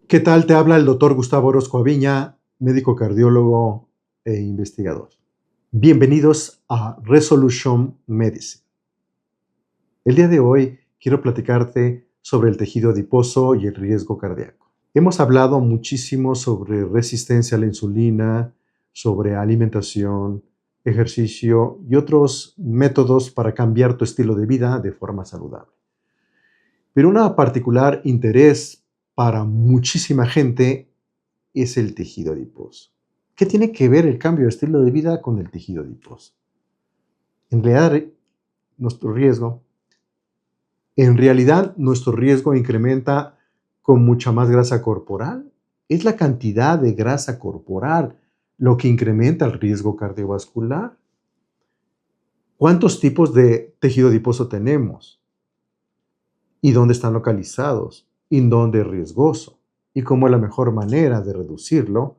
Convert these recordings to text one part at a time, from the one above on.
¿Qué tal? Te habla el doctor Gustavo Orozco Aviña, médico cardiólogo e investigador. Bienvenidos a Resolution Medicine. El día de hoy quiero platicarte sobre el tejido adiposo y el riesgo cardíaco. Hemos hablado muchísimo sobre resistencia a la insulina, sobre alimentación, ejercicio y otros métodos para cambiar tu estilo de vida de forma saludable. Pero una particular interés para muchísima gente es el tejido adiposo. ¿Qué tiene que ver el cambio de estilo de vida con el tejido adiposo? En realidad, nuestro riesgo, nuestro riesgo incrementa con mucha más grasa corporal. Es la cantidad de grasa corporal lo que incrementa el riesgo cardiovascular. ¿Cuántos tipos de tejido adiposo tenemos? ¿Y dónde están localizados? ¿Y dónde es riesgoso? ¿Y cómo es la mejor manera de reducirlo?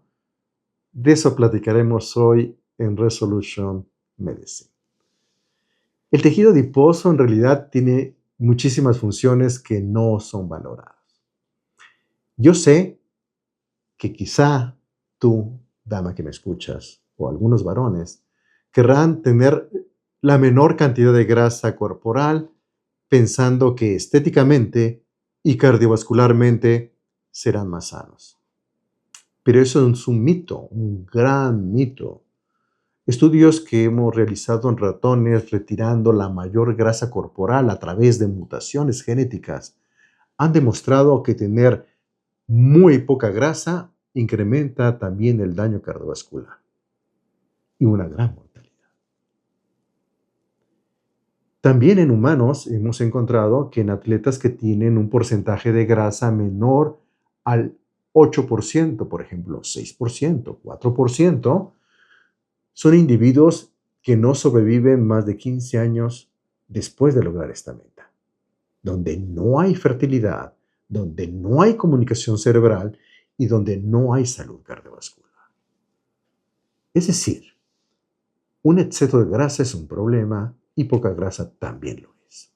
De eso platicaremos hoy en Resolution Medicine. El tejido adiposo en realidad tiene muchísimas funciones que no son valoradas. Yo sé que quizá tú, dama que me escuchas, o algunos varones, querrán tener la menor cantidad de grasa corporal pensando que estéticamente y cardiovascularmente serán más sanos. Pero eso es un mito, un gran mito. Estudios que hemos realizado en ratones retirando la mayor grasa corporal a través de mutaciones genéticas han demostrado que tener muy poca grasa incrementa también el daño cardiovascular y una gran mortalidad. También en humanos hemos encontrado que en atletas que tienen un porcentaje de grasa menor al 8%, por ejemplo, 6%, 4%, son individuos que no sobreviven más de 15 años después de lograr esta meta, donde no hay fertilidad, donde no hay comunicación cerebral y donde no hay salud cardiovascular. Es decir, un exceso de grasa es un problema y poca grasa también lo es.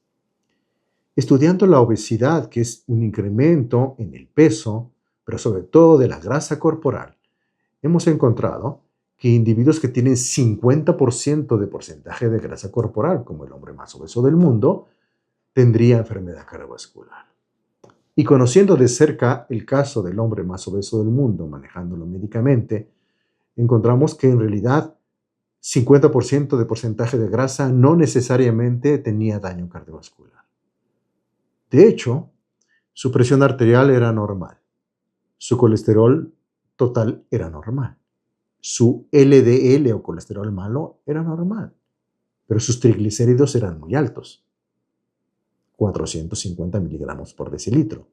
Estudiando la obesidad, que es un incremento en el peso, pero sobre todo de la grasa corporal, hemos encontrado que individuos que tienen 50% de porcentaje de grasa corporal, como el hombre más obeso del mundo, tendría enfermedad cardiovascular. Y conociendo de cerca el caso del hombre más obeso del mundo, manejándolo médicamente, encontramos que en realidad 50% de porcentaje de grasa no necesariamente tenía daño cardiovascular. De hecho, su presión arterial era normal, su colesterol total era normal, su LDL o colesterol malo era normal, pero sus triglicéridos eran muy altos, 450 miligramos por decilitro,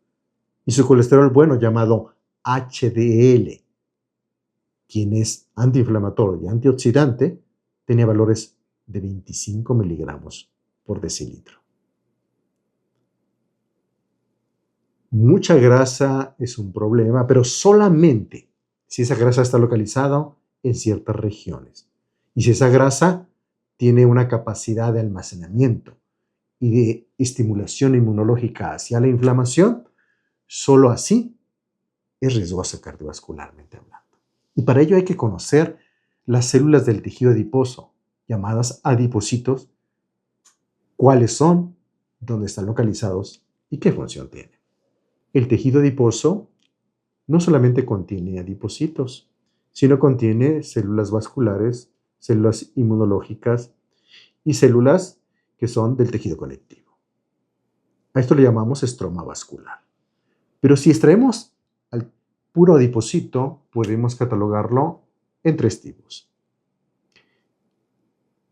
y su colesterol bueno llamado HDL, quien es antiinflamatorio y antioxidante, tenía valores de 25 miligramos por decilitro. Mucha grasa es un problema, pero solamente si esa grasa está localizada en ciertas regiones. Y si esa grasa tiene una capacidad de almacenamiento y de estimulación inmunológica hacia la inflamación, solo así es riesgosa cardiovascularmente hablando. Y para ello hay que conocer las células del tejido adiposo, llamadas adipocitos, cuáles son, dónde están localizados y qué función tienen. El tejido adiposo no solamente contiene adipocitos, sino contiene células vasculares, células inmunológicas y células que son del tejido conectivo. A esto le llamamos estroma vascular. Pero si extraemos al puro adipocito, podemos catalogarlo en tres tipos.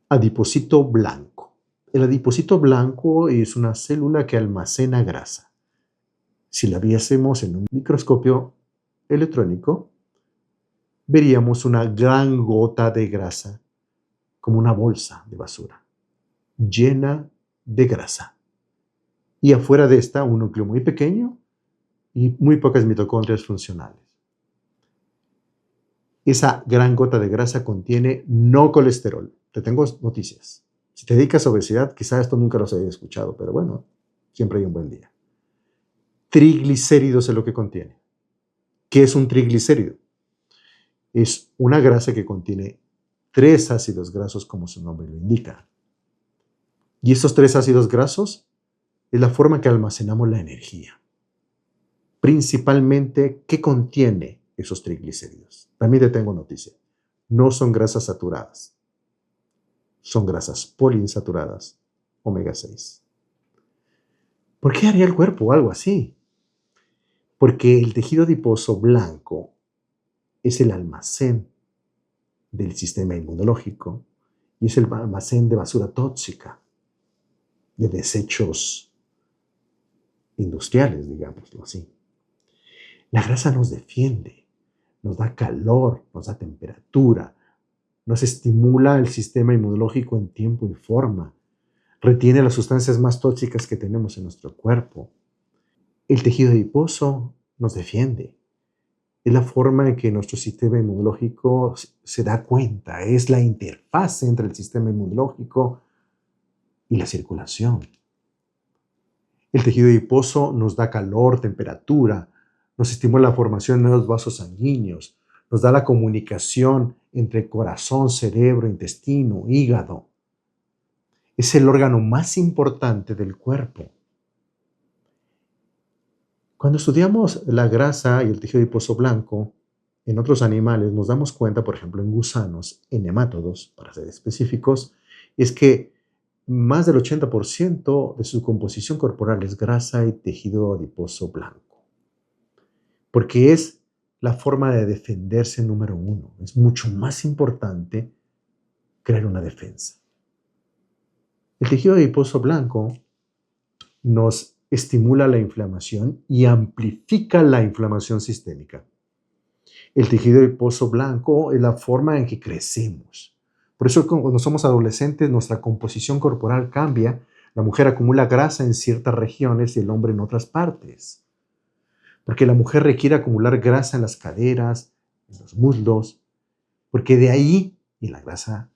Adipocito blanco. El adipocito blanco es una célula que almacena grasa. Si la viésemos en un microscopio electrónico, veríamos una gran gota de grasa, como una bolsa de basura, llena de grasa. Y afuera de esta, un núcleo muy pequeño y muy pocas mitocondrias funcionales. Esa gran gota de grasa contiene no colesterol. Te tengo noticias. Si te dedicas a obesidad, quizá esto nunca los hayas escuchado, pero bueno, siempre hay un buen día. Triglicéridos es lo que contiene. ¿Qué es un triglicérido? Es una grasa que contiene tres ácidos grasos, como su nombre lo indica. Y estos tres ácidos grasos es la forma que almacenamos la energía. Principalmente, ¿qué contiene esos triglicéridos? También te tengo noticia. No son grasas saturadas. Son grasas poliinsaturadas, omega 6. ¿Por qué haría el cuerpo algo así? Porque el tejido adiposo blanco es el almacén del sistema inmunológico y es el almacén de basura tóxica, de desechos industriales, digámoslo así. La grasa nos defiende, nos da calor, nos da temperatura, nos estimula el sistema inmunológico en tiempo y forma, retiene las sustancias más tóxicas que tenemos en nuestro cuerpo. El tejido adiposo nos defiende. Es la forma en que nuestro sistema inmunológico se da cuenta, es la interfaz entre el sistema inmunológico y la circulación. El tejido adiposo nos da calor, temperatura, nos estimula la formación de nuevos vasos sanguíneos, nos da la comunicación entre corazón, cerebro, intestino, hígado. Es el órgano más importante del cuerpo. Cuando estudiamos la grasa y el tejido adiposo blanco en otros animales, nos damos cuenta, por ejemplo, en gusanos, en nemátodos, para ser específicos, es que más del 80% de su composición corporal es grasa y tejido adiposo blanco, porque es la forma de defenderse número uno. Es mucho más importante crear una defensa. El tejido adiposo blanco nos estimula la inflamación y amplifica la inflamación sistémica. El tejido adiposo blanco es la forma en que crecemos. Por eso cuando somos adolescentes nuestra composición corporal cambia. La mujer acumula grasa en ciertas regiones y el hombre en otras partes. Porque la mujer requiere acumular grasa en las caderas, en los muslos, porque de ahí, y la grasa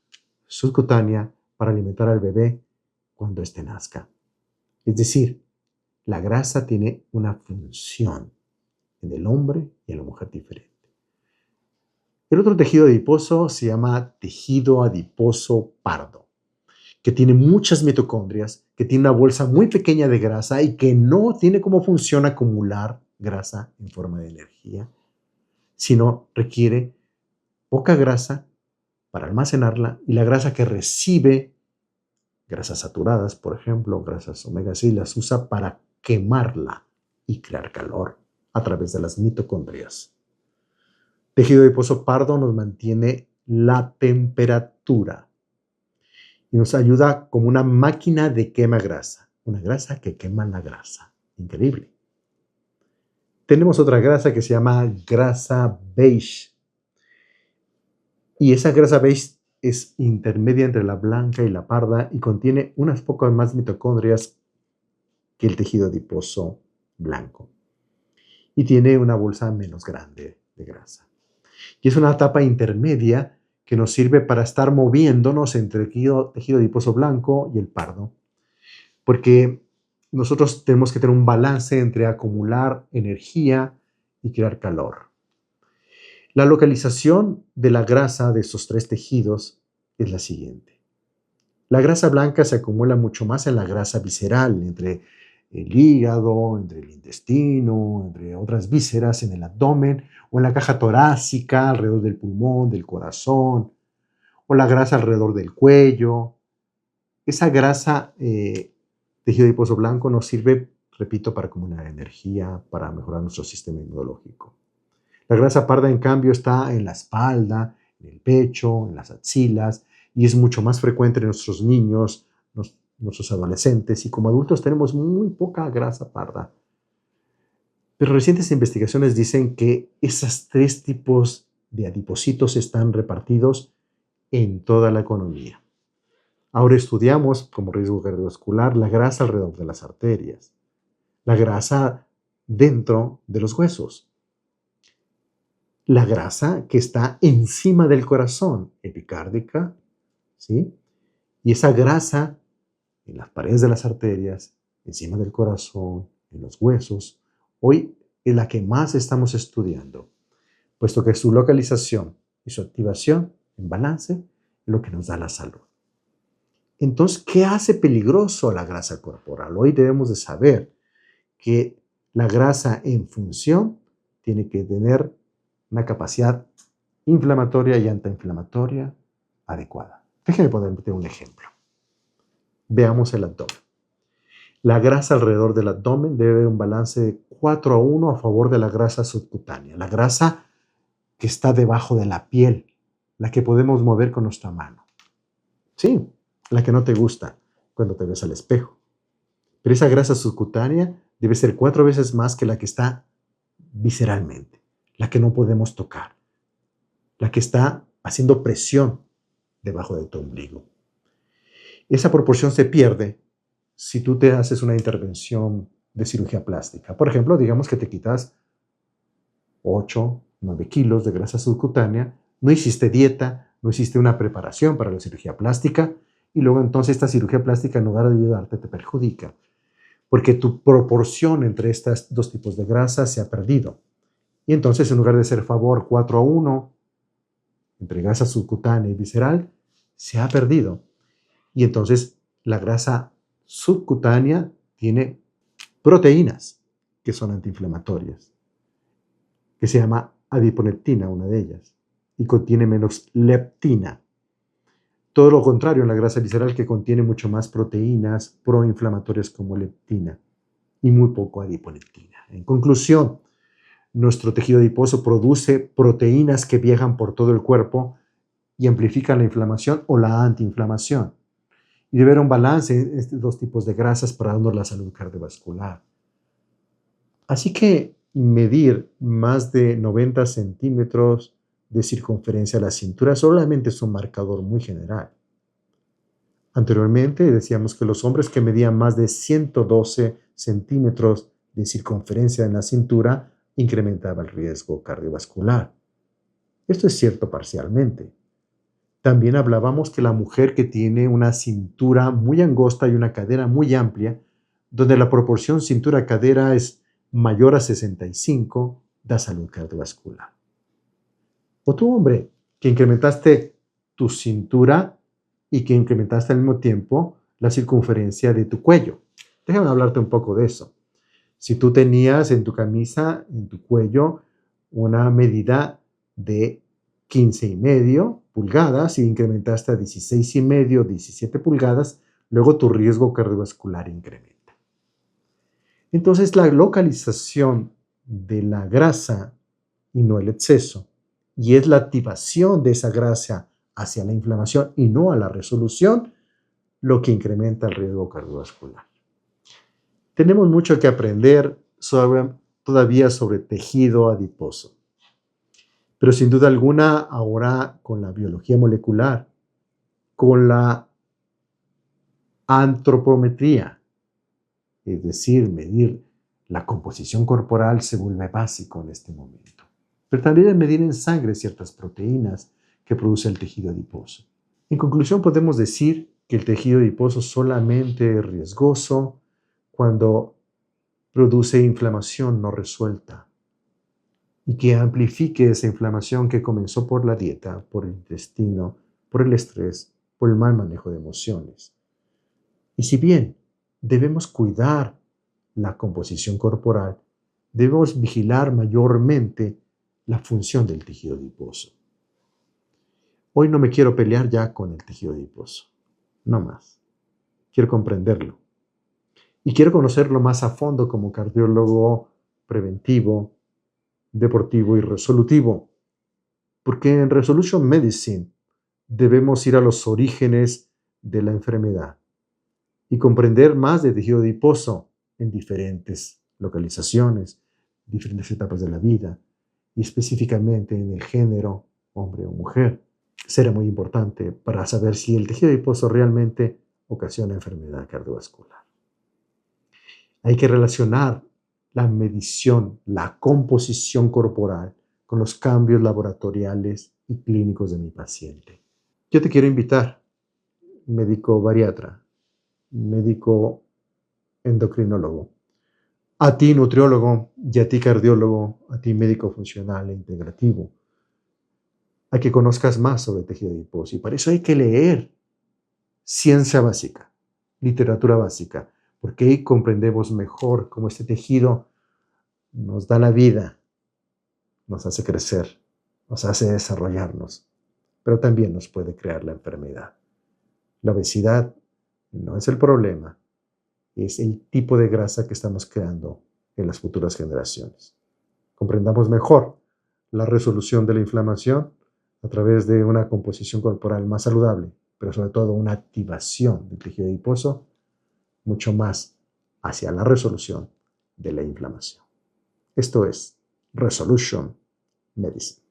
subcutánea, para alimentar al bebé cuando éste nazca. Es decir, la grasa tiene una función en el hombre y en la mujer diferente. El otro tejido adiposo se llama tejido adiposo pardo, que tiene muchas mitocondrias, que tiene una bolsa muy pequeña de grasa y que no tiene como función acumular grasa en forma de energía, sino requiere poca grasa para almacenarla y la grasa que recibe, grasas saturadas, por ejemplo, grasas omega 6, las usa para quemarla y crear calor a través de las mitocondrias. Tejido adiposo pardo nos mantiene la temperatura y nos ayuda como una máquina de quema grasa. Una grasa que quema la grasa. Increíble. Tenemos otra grasa que se llama grasa beige. Y esa grasa beige es intermedia entre la blanca y la parda y contiene unas pocas más mitocondrias que el tejido adiposo blanco. Y tiene una bolsa menos grande de grasa. Y es una etapa intermedia que nos sirve para estar moviéndonos entre el tejido adiposo blanco y el pardo. Porque nosotros tenemos que tener un balance entre acumular energía y crear calor. La localización de la grasa de estos tres tejidos es la siguiente. La grasa blanca se acumula mucho más en la grasa visceral, entre el hígado, entre el intestino, entre otras vísceras, en el abdomen o en la caja torácica, alrededor del pulmón, del corazón, o la grasa alrededor del cuello. Esa grasa, tejido adiposo blanco, nos sirve, repito, para acumular energía, para mejorar nuestro sistema inmunológico. La grasa parda, en cambio, está en la espalda, en el pecho, en las axilas, y es mucho más frecuente en nuestros niños, nuestros adolescentes, y como adultos tenemos muy poca grasa parda. Pero recientes investigaciones dicen que esos tres tipos de adipocitos están repartidos en toda la economía. Ahora estudiamos, como riesgo cardiovascular, la grasa alrededor de las arterias, la grasa dentro de los huesos, la grasa que está encima del corazón, epicárdica, ¿sí? Y esa grasa en las paredes de las arterias, encima del corazón, en los huesos. Hoy es la que más estamos estudiando, puesto que su localización y su activación en balance es lo que nos da la salud. Entonces, ¿qué hace peligroso a la grasa corporal? Hoy debemos de saber que la grasa en función tiene que tener una capacidad inflamatoria y antiinflamatoria adecuada. Déjenme ponerte un ejemplo. Veamos el abdomen. La grasa alrededor del abdomen debe haber un balance de 4:1 a favor de la grasa subcutánea, la grasa que está debajo de la piel, la que podemos mover con nuestra mano. Sí, la que no te gusta cuando te ves al espejo. Pero esa grasa subcutánea debe ser 4 veces más que la que está visceralmente, la que no podemos tocar, la que está haciendo presión debajo de tu ombligo. Esa proporción se pierde si tú te haces una intervención de cirugía plástica. Por ejemplo, digamos que te quitas 8, 9 kilos de grasa subcutánea, no hiciste dieta, no hiciste una preparación para la cirugía plástica y luego entonces esta cirugía plástica en lugar de ayudarte te perjudica porque tu proporción entre estos dos tipos de grasa se ha perdido. Y entonces en lugar de ser favor 4:1 entre grasa subcutánea y visceral, se ha perdido. Y entonces la grasa subcutánea tiene proteínas que son antiinflamatorias, que se llama adiponectina, una de ellas, y contiene menos leptina. Todo lo contrario en la grasa visceral que contiene mucho más proteínas proinflamatorias como leptina y muy poco adiponectina. En conclusión, nuestro tejido adiposo produce proteínas que viajan por todo el cuerpo y amplifican la inflamación o la antiinflamación. Y debe haber un balance en estos dos tipos de grasas para darnos la salud cardiovascular. Así que medir más de 90 centímetros de circunferencia de la cintura solamente es un marcador muy general. Anteriormente decíamos que los hombres que medían más de 112 centímetros de circunferencia en la cintura incrementaba el riesgo cardiovascular. Esto es cierto parcialmente. También hablábamos que la mujer que tiene una cintura muy angosta y una cadera muy amplia, donde la proporción cintura-cadera es mayor a 65, da salud cardiovascular. O tú, hombre, que incrementaste tu cintura y que incrementaste al mismo tiempo la circunferencia de tu cuello. Déjame hablarte un poco de eso. Si tú tenías en tu camisa, en tu cuello, una medida de 15,5 pulgadas y incrementaste a 16,5, 17 pulgadas, luego tu riesgo cardiovascular incrementa. Entonces, la localización de la grasa y no el exceso, y es la activación de esa grasa hacia la inflamación y no a la resolución, lo que incrementa el riesgo cardiovascular. Tenemos mucho que aprender todavía sobre tejido adiposo. Pero sin duda alguna, ahora con la biología molecular, con la antropometría, es decir, medir la composición corporal se vuelve básico en este momento. Pero también medir en sangre ciertas proteínas que produce el tejido adiposo. En conclusión, podemos decir que el tejido adiposo solamente es riesgoso cuando produce inflamación no resuelta y que amplifique esa inflamación que comenzó por la dieta, por el intestino, por el estrés, por el mal manejo de emociones. Y si bien debemos cuidar la composición corporal, debemos vigilar mayormente la función del tejido adiposo. Hoy no me quiero pelear ya con el tejido adiposo, no más. Quiero comprenderlo. Y quiero conocerlo más a fondo como cardiólogo preventivo, deportivo y resolutivo. Porque en Resolution Medicine debemos ir a los orígenes de la enfermedad y comprender más de tejido adiposo en diferentes localizaciones, diferentes etapas de la vida y específicamente en el género, hombre o mujer. Será muy importante para saber si el tejido adiposo realmente ocasiona enfermedad cardiovascular. Hay que relacionar la medición, la composición corporal con los cambios laboratoriales y clínicos de mi paciente. Yo te quiero invitar, médico bariatra, médico endocrinólogo, A ti, nutriólogo, y a ti, cardiólogo, a ti, médico funcional e integrativo, a que conozcas más sobre tejido adiposo. Y para eso hay que leer ciencia básica, literatura básica, porque ahí comprendemos mejor cómo este tejido nos da la vida, nos hace crecer, nos hace desarrollarnos, pero también nos puede crear la enfermedad. La obesidad no es el problema, es el tipo de grasa que estamos creando en las futuras generaciones. Comprendamos mejor la resolución de la inflamación a través de una composición corporal más saludable, pero sobre todo una activación del tejido adiposo mucho más hacia la resolución de la inflamación. Esto es Resolution Medicine.